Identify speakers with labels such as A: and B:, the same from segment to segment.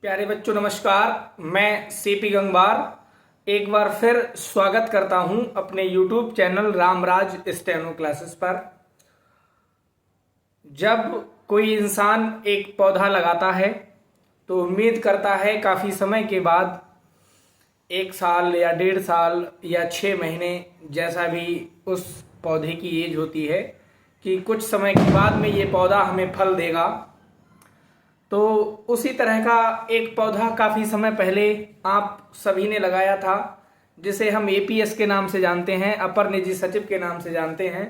A: प्यारे बच्चों नमस्कार। मैं सीपी गंगवार एक बार फिर स्वागत करता हूं अपने YouTube channel Ramraj steno classes पर। जब कोई इंसान एक पौधा लगाता है तो उम्मीद करता है काफ़ी समय के बाद 1 साल या 1.5 साल या 6 महीने जैसा भी उस पौधे की एज होती है कि कुछ समय के बाद में ये पौधा हमें फल देगा। तो उसी तरह का एक पौधा काफ़ी समय पहले आप सभी ने लगाया था, जिसे हम एपीएस के नाम से जानते हैं, अपर निजी सचिव के नाम से जानते हैं।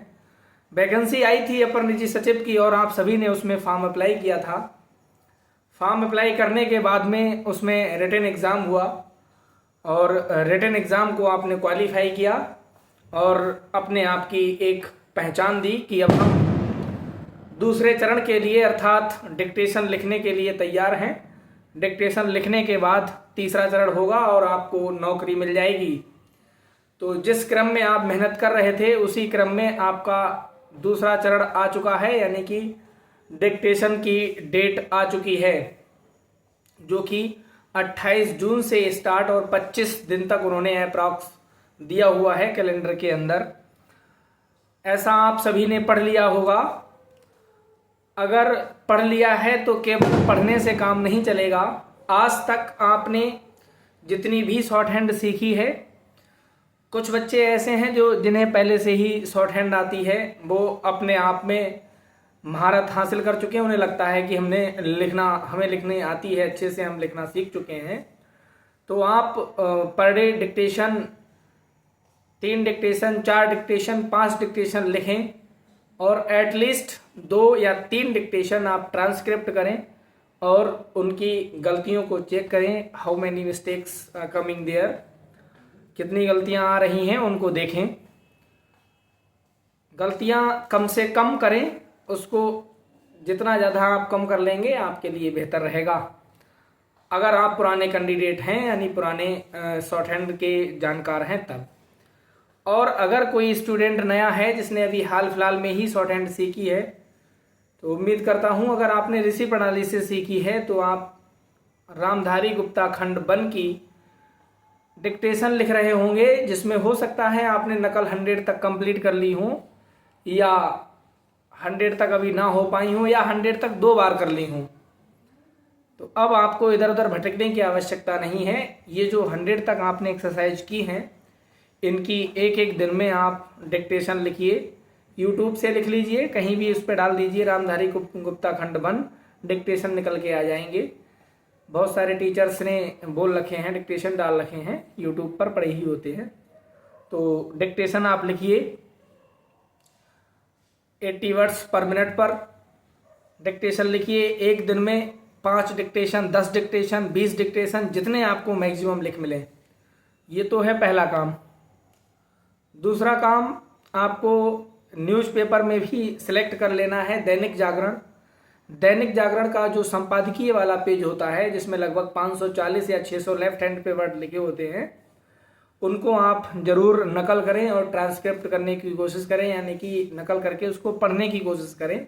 A: वैकेंसी आई थी अपर निजी सचिव की और आप सभी ने उसमें फॉर्म अप्लाई किया था। फॉर्म अप्लाई करने के बाद में उसमें रिटन एग्ज़ाम हुआ और रिटन एग्ज़ाम को आपने क्वालिफाई किया और अपने आप की एक पहचान दी कि अब हम दूसरे चरण के लिए अर्थात डिक्टेशन लिखने के लिए तैयार हैं। डिक्टेशन लिखने के बाद तीसरा चरण होगा और आपको नौकरी मिल जाएगी। तो जिस क्रम में आप मेहनत कर रहे थे उसी क्रम में आपका दूसरा चरण आ चुका है, यानी कि डिक्टेशन की डेट आ चुकी है, जो कि 28 जून से स्टार्ट और 25 दिन तक उन्होंने अप्रॉक्स दिया हुआ है कैलेंडर के अंदर। ऐसा आप सभी ने पढ़ लिया होगा। अगर पढ़ लिया है तो केवल पढ़ने से काम नहीं चलेगा। आज तक आपने जितनी भी शॉर्ट हैंड सीखी है, कुछ बच्चे ऐसे हैं जो जिन्हें पहले से ही शॉर्ट हैंड आती है, वो अपने आप में महारत हासिल कर चुके हैं। उन्हें लगता है कि हमें लिखने आती है, अच्छे से हम लिखना सीख चुके हैं। तो आप per day dictation 3 dictation, 4 dictation, 5 dictation लिखें और एटलीस्ट 2 या 3 डिक्टेशन आप ट्रांसक्रिप्ट करें और उनकी गलतियों को चेक करें। How many mistakes coming there, कितनी गलतियां आ रही हैं उनको देखें। गलतियां कम से कम करें, उसको जितना ज़्यादा आप कम कर लेंगे आपके लिए बेहतर रहेगा। अगर आप पुराने कैंडिडेट हैं यानी पुराने शॉर्ट हैंड के जानकार हैं तब। और अगर कोई स्टूडेंट नया है जिसने अभी हाल फिलहाल में ही शॉर्ट हैंड सीखी है, तो उम्मीद करता हूं अगर आपने ऋषि प्रणाली से सीखी है तो आप रामधारी गुप्ता खंड 1 की डिक्टेशन लिख रहे होंगे, जिसमें हो सकता है आपने नकल 100 तक कंप्लीट कर ली हो या 100 तक अभी ना हो पाई हो या 100 तक 2 बार कर ली हो। तो अब आपको इधर उधर भटकने की आवश्यकता नहीं है। ये जो 100 तक आपने एक्सरसाइज की हैं, इनकी एक एक दिन में आप डिक्टेशन लिखिए। यूट्यूब से लिख लीजिए, कहीं भी उस पर डाल दीजिए रामधारी गुप्ता खंड 1, डिक्टेशन निकल के आ जाएंगे। बहुत सारे टीचर्स ने बोल रखे हैं, डिक्टेशन डाल रखे हैं, यूट्यूब पर पड़े ही होते हैं। तो डिक्टेशन आप लिखिए 80 वर्ड्स पर मिनट पर डिक्टेशन लिखिए। एक दिन में 5 डिक्टेशन, 10 डिक्टेशन, 20 डिक्टेशन, जितने आपको मैक्सिमम लिख मिले। ये तो है पहला काम। दूसरा काम, आपको न्यूज़पेपर में भी सिलेक्ट कर लेना है दैनिक जागरण। दैनिक जागरण का जो संपादकीय वाला पेज होता है, जिसमें लगभग 540 या 600 लेफ्ट हैंड पे वर्ड लिखे होते हैं, उनको आप जरूर नकल करें और ट्रांसक्रिप्ट करने की कोशिश करें, यानी कि नकल करके उसको पढ़ने की कोशिश करें।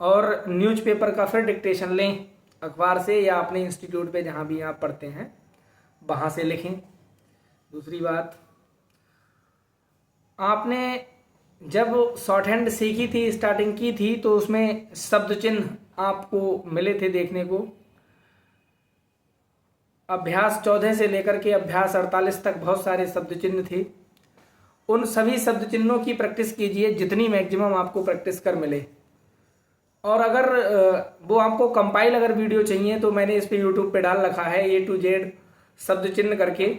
A: और न्यूज़पेपर का फिर डिक्टेशन लें अखबार से या अपने इंस्टीट्यूट पे जहाँ भी आप पढ़ते हैं वहाँ से लिखें। दूसरी बात, आपने जब शॉर्ट हैंड सीखी थी, स्टार्टिंग की थी, तो उसमें शब्द चिन्ह आपको मिले थे देखने को। अभ्यास 14 से लेकर के अभ्यास 48 तक बहुत सारे शब्द चिन्ह थे। उन सभी शब्द चिन्हों की प्रैक्टिस कीजिए जितनी मैक्सिमम आपको प्रैक्टिस कर मिले। और अगर वो आपको कंपाइल अगर वीडियो चाहिए तो मैंने इस पे यूट्यूब पे डाल रखा है A to Z शब्द चिन्ह करके।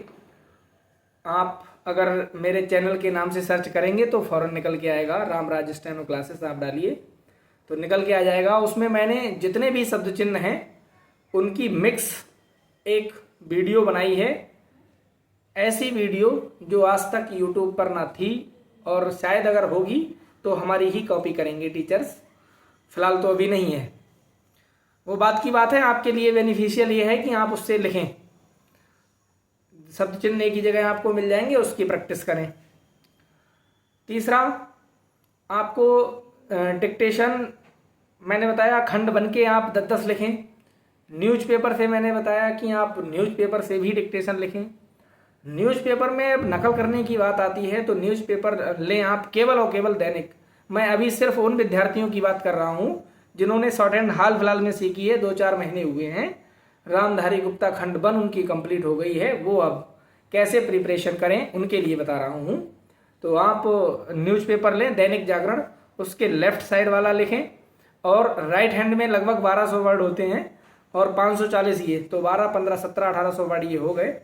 A: आप अगर मेरे चैनल के नाम से सर्च करेंगे तो फौरन निकल के आएगा, रामराज स्टेनो क्लासेस आप डालिए तो निकल के आ जाएगा। उसमें मैंने जितने भी शब्द चिन्ह हैं उनकी मिक्स एक वीडियो बनाई है। ऐसी वीडियो जो आज तक यूट्यूब पर ना थी और शायद अगर होगी तो हमारी ही कॉपी करेंगे टीचर्स, फिलहाल तो अभी नहीं है। वो बात की बात है, आपके लिए बेनिफिशियल ये है कि आप उससे लिखें। शब्द चिन्ह एक ही जगह आपको मिल जाएंगे, उसकी प्रैक्टिस करें। तीसरा, आपको डिक्टेशन मैंने बताया खंड बन के आप 10-10 लिखें। न्यूज़पेपर से मैंने बताया कि आप न्यूज़पेपर से भी डिक्टेशन लिखें। न्यूज़पेपर में अब नकल करने की बात आती है तो न्यूज़पेपर लें आप केवल और केवल दैनिक। मैं अभी सिर्फ उन विद्यार्थियों की बात कर रहा हूँ जिन्होंने शॉर्ट हैंड हाल फिलहाल में सीखी है, 2-4 महीने हुए हैं। रामधारी गुप्ता खंड 1 उनकी कंप्लीट हो गई है, वो अब कैसे प्रिपरेशन करें उनके लिए बता रहा हूँ। तो आप न्यूज़पेपर लें दैनिक जागरण, उसके लेफ्ट साइड वाला लिखें और राइट हैंड में लगभग 1200 वर्ड होते हैं और 540 ये, तो 12, 15, 17, 1800 वर्ड ये हो गए।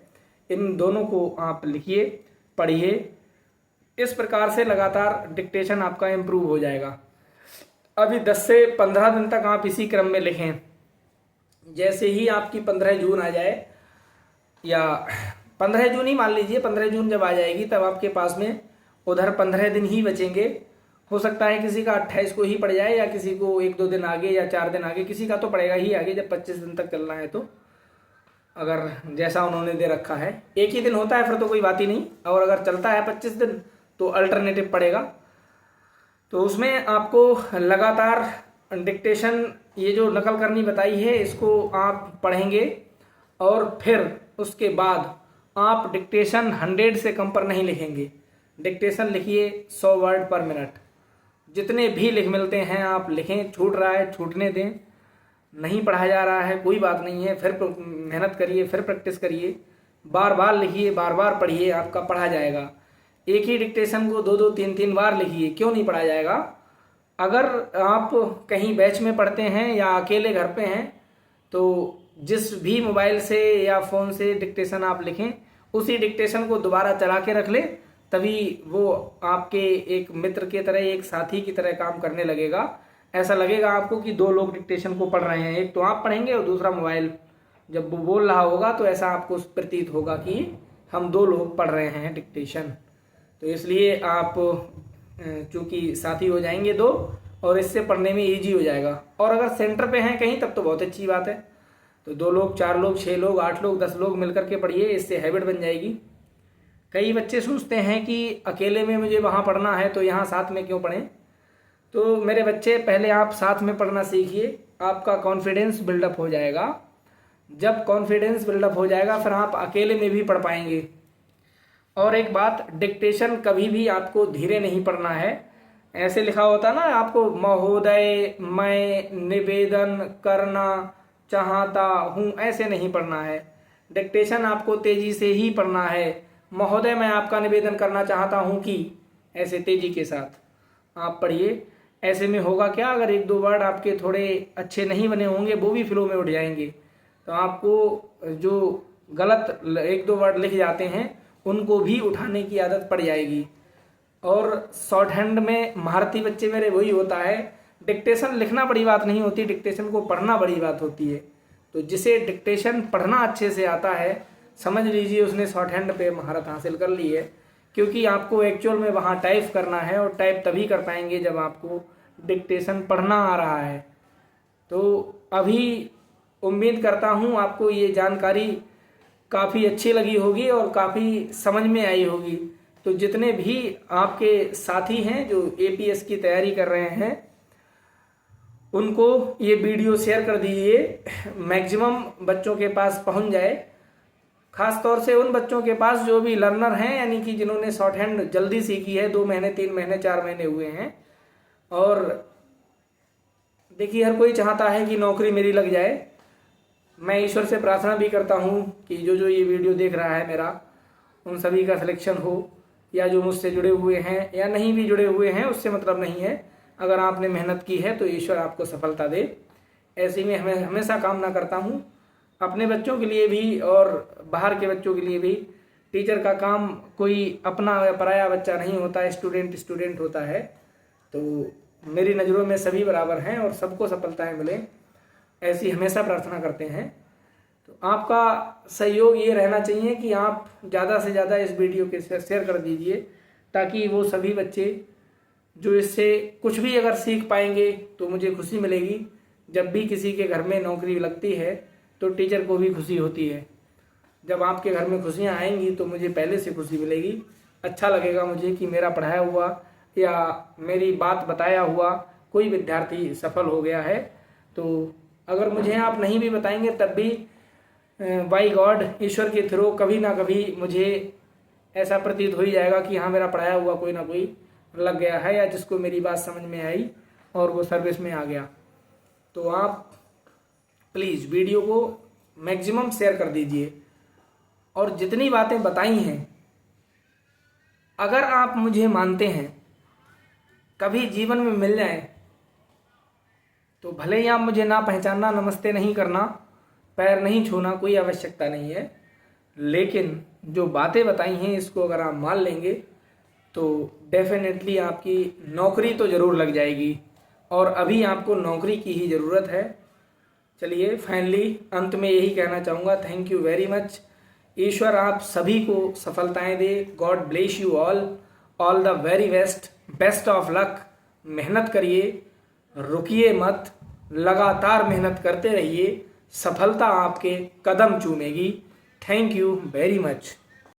A: इन दोनों को आप लिखिए, पढ़िए। इस प्रकार से लगातार डिक्टेशन आपका इम्प्रूव हो जाएगा। अभी 10 से 15 दिन तक आप इसी क्रम में लिखें। जैसे ही आपकी 15 जून आ जाए, या 15 जून ही मान लीजिए, 15 जून जब आ जाएगी तब आपके पास में उधर 15 दिन ही बचेंगे। हो सकता है किसी का 28 को ही पड़ जाए या किसी को 1-2 दिन आगे या 4 दिन आगे, किसी का तो पड़ेगा ही आगे जब 25 दिन तक चलना है। तो अगर जैसा उन्होंने दे रखा है, एक ही दिन होता है फिर तो कोई बात ही नहीं, और अगर चलता है 25 दिन तो अल्टरनेटिव पड़ेगा। तो उसमें आपको लगातार डिक्टेशन, ये जो नकल करनी बताई है इसको आप पढ़ेंगे और फिर उसके बाद आप डिक्टेशन 100 से कम पर नहीं लिखेंगे। डिक्टेशन लिखिए 100 वर्ड पर मिनट, जितने भी लिख मिलते हैं आप लिखें। छूट रहा है छूटने दें, नहीं पढ़ा जा रहा है कोई बात नहीं है, फिर मेहनत करिए, फिर प्रैक्टिस करिए, बार बार लिखिए, बार बार पढ़िए, आपका पढ़ा जाएगा। एक ही डिक्टेशन को 2-2, 3-3 बार लिखिए, क्यों नहीं पढ़ा जाएगा। अगर आप कहीं बैच में पढ़ते हैं या अकेले घर पे हैं तो जिस भी मोबाइल से या फ़ोन से डिक्टेशन आप लिखें, उसी डिक्टेशन को दोबारा चला के रख लें, तभी वो आपके एक मित्र की तरह, एक साथी की तरह काम करने लगेगा। ऐसा लगेगा आपको कि 2 लोग डिक्टेशन को पढ़ रहे हैं, एक तो आप पढ़ेंगे और दूसरा मोबाइल जब वो बोल रहा होगा तो ऐसा आपको प्रतीत होगा कि हम 2 लोग पढ़ रहे हैं डिक्टेशन। तो इसलिए आप चूँकि साथी हो जाएंगे 2, और इससे पढ़ने में ईजी हो जाएगा। और अगर सेंटर पे हैं कहीं तब तो बहुत अच्छी बात है, तो 2 लोग, 4 लोग, 6 लोग, 8 लोग, 10 लोग मिलकर के पढ़िए, इससे हैबिट बन जाएगी। कई बच्चे सोचते हैं कि अकेले में मुझे वहाँ पढ़ना है तो यहाँ साथ में क्यों पढ़ें। तो मेरे बच्चे, पहले आप साथ में पढ़ना सीखिए, आपका कॉन्फिडेंस बिल्डअप हो जाएगा। जब कॉन्फिडेंस बिल्डअप हो जाएगा फिर आप अकेले में भी पढ़ पाएंगे। और एक बात, डिक्टेशन कभी भी आपको धीरे नहीं पढ़ना है। ऐसे लिखा होता ना आपको, महोदय मैं निवेदन करना चाहता हूँ, ऐसे नहीं पढ़ना है। डिक्टेशन आपको तेजी से ही पढ़ना है। महोदय मैं आपका निवेदन करना चाहता हूँ कि, ऐसे तेजी के साथ आप पढ़िए। ऐसे में होगा क्या, अगर 1-2 वर्ड आपके थोड़े अच्छे नहीं बने होंगे वो भी फ्लो में उठ जाएंगे, तो आपको जो गलत 1-2 वर्ड लिख जाते हैं उनको भी उठाने की आदत पड़ जाएगी। और शॉर्ट हैंड में महारथी बच्चे मेरे वही होता है, डिक्टेशन लिखना बड़ी बात नहीं होती, डिक्टेशन को पढ़ना बड़ी बात होती है। तो जिसे डिक्टेशन पढ़ना अच्छे से आता है, समझ लीजिए उसने शॉर्ट हैंड पे महारत हासिल कर ली है, क्योंकि आपको एक्चुअल में वहाँ टाइप करना है और टाइप तभी कर पाएंगे जब आपको डिक्टेशन पढ़ना आ रहा है। तो अभी उम्मीद करता हूँ आपको ये जानकारी काफ़ी अच्छी लगी होगी और काफ़ी समझ में आई होगी। तो जितने भी आपके साथी हैं जो APS की तैयारी कर रहे हैं उनको ये वीडियो शेयर कर दीजिए, मैक्सिमम बच्चों के पास पहुंच जाए। खास तौर से उन बच्चों के पास जो भी लर्नर हैं, यानी कि जिन्होंने शॉर्ट हैंड जल्दी सीखी है, 2 महीने, 3 महीने, 4 महीने हुए हैं। और देखिए हर कोई चाहता है कि नौकरी मेरी लग जाए। मैं ईश्वर से प्रार्थना भी करता हूँ कि जो ये वीडियो देख रहा है मेरा, उन सभी का सिलेक्शन हो, या जो मुझसे जुड़े हुए हैं या नहीं भी जुड़े हुए हैं उससे मतलब नहीं है। अगर आपने मेहनत की है तो ईश्वर आपको सफलता दे, ऐसी में हमें हमेशा कामना करता हूँ अपने बच्चों के लिए भी और बाहर के बच्चों के लिए भी। टीचर का काम कोई अपना या पराया बच्चा नहीं होता है, स्टूडेंट स्टूडेंट होता है। तो मेरी नज़रों में सभी बराबर हैं और सबको सफलताएं मिलें, ऐसी हमेशा प्रार्थना करते हैं। तो आपका सहयोग ये रहना चाहिए कि आप ज़्यादा से ज़्यादा इस वीडियो के शेयर कर दीजिए, ताकि वो सभी बच्चे जो इससे कुछ भी अगर सीख पाएंगे तो मुझे खुशी मिलेगी। जब भी किसी के घर में नौकरी लगती है तो टीचर को भी खुशी होती है। जब आपके घर में खुशियाँ आएंगी तो मुझे पहले से खुशी मिलेगी, अच्छा लगेगा मुझे कि मेरा पढ़ाया हुआ या मेरी बात बताया हुआ कोई विद्यार्थी सफल हो गया है। तो अगर मुझे आप नहीं भी बताएंगे तब भी बाई गॉड, ईश्वर के थ्रू कभी ना कभी मुझे ऐसा प्रतीत हो ही जाएगा कि हाँ मेरा पढ़ाया हुआ कोई ना कोई लग गया है, या जिसको मेरी बात समझ में आई और वो सर्विस में आ गया। तो आप प्लीज़ वीडियो को मैक्सिमम शेयर कर दीजिए, और जितनी बातें बताई हैं अगर आप मुझे मानते हैं कभी जीवन में मिल जाए तो भले ही आप मुझे ना पहचानना, नमस्ते नहीं करना, पैर नहीं छूना, कोई आवश्यकता नहीं है, लेकिन जो बातें बताई हैं इसको अगर आप मान लेंगे तो डेफिनेटली आपकी नौकरी तो ज़रूर लग जाएगी, और अभी आपको नौकरी की ही ज़रूरत है। चलिए फाइनली अंत में यही कहना चाहूँगा, थैंक यू वेरी मच। ईश्वर आप सभी को सफलताएं दे। God bless you all the very best, best of luck. मेहनत करिए, रुकिए मत, लगातार मेहनत करते रहिए, सफलता आपके कदम चूमेगी। Thank you very much.